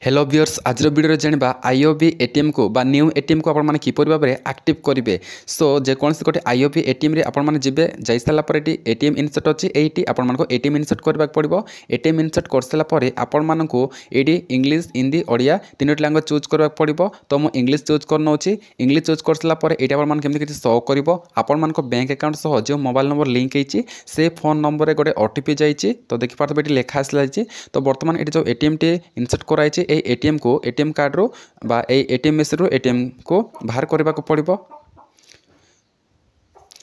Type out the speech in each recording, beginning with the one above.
Hello viewers आज video जाना IOB ATM को बा न्यू एटीएम को आपण किपर भाव में एक्टिव करेंगे। सो जेकोसी गोटे आईओबी एटीएम रे आपण मैंने जब जाई सारापर एटीएम इनसर्ट अच्छी ये आपण एटीएम इनसर्ट करने पड़ो। एटीएम इनसर्ट कर सारापर आपण मानक ये इंग्लीश हिंदी ओडिया तीनोटी लैंग्वेज चूज करने पड़ो। तो मुझे इंग्लीश चूज करनौ इंग्लीश चूज कर सारापर ये आपण केमती किसी शो कर आपण मान बैंक अकाउंट सह जो मोबाइल नंबर लिंक होती से फोन नंबर गोटे ओटीपी जाइए। तो देखिए ये लिखा आसला तो बर्तमान ये जो एटीएम टी इनसर्ट कराई एटीएम को एटीएम कार्ड रू बा एटीएम मेसिन रू एटीएम को बाहर करने को पड़ो।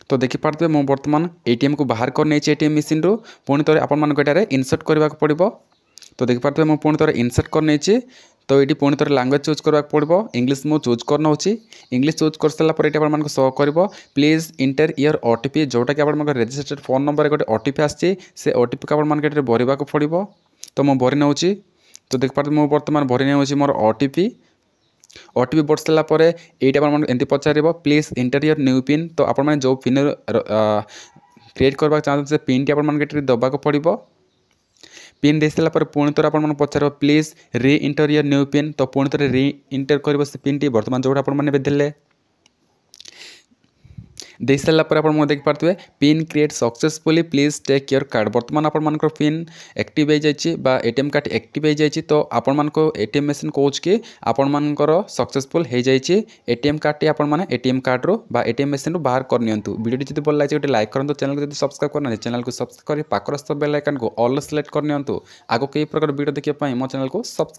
तो देखिपे मुझे बर्तमान एटीएम को बाहर कर नहीं एटीएम मेसिन रू पुणी थे आपण इनसर्ट करने को पड़ो। तो देखिपे मुझे पुणी थे इनसर्ट कर नहीं तो ये पुणी थे लैंग्वेज चूज करने पड़ो। इंग्लीश मुझे चूज करना इंग्लीश चूज कर सारापर ये आप शो कर प्लीज इंटर योर ओटीपी जोटा कि आप रजिस्टर्ड फोन नंबर गोटे ओटीपी आसी से ओटीपी को आप भरवा पड़ो। तो मुझे भरी नौ तो देखिए मुझे बर्तमान भरी नहीं मोर ओटीपी भर सारापर ये एमती पचार please enter your new PIN. तो आप जो पिन क्रिएट करवा चाहते से पिन टी आप दबा पड़ो। पिन दे सारापर पुणी थे आप पचार प्लीज रि इंटर योर न्यू पिन। तो पुणी थे रि इंटर कर पिन टी बर्तमान जोटा आपने दे सारापर आप देखिपे PIN create successfully please take your card. बर्तमान आप पिन एक्टिव हो जाए एटीएम कार्ड एक्टिव हो जाए। तो आपण एटीएम मेसिन कौच कि आपर सक्सेसफुल हो जाए एटीएम कार्ड टी आप एटीएम कार्ड रू बा एटीएम मेसिन रू बाहर कर नियंतु। वीडियो जब भल लगे गोटे लाइक करूँ चैनल को सब्सक्राइब करना चैनल को सब्सक्राइब कर पाखर बेल आइकन को ऑल सेलेक्ट कर नियंतु। आगो कई प्रकार वीडियो देखिए मो चैनल को सब्सक्राइब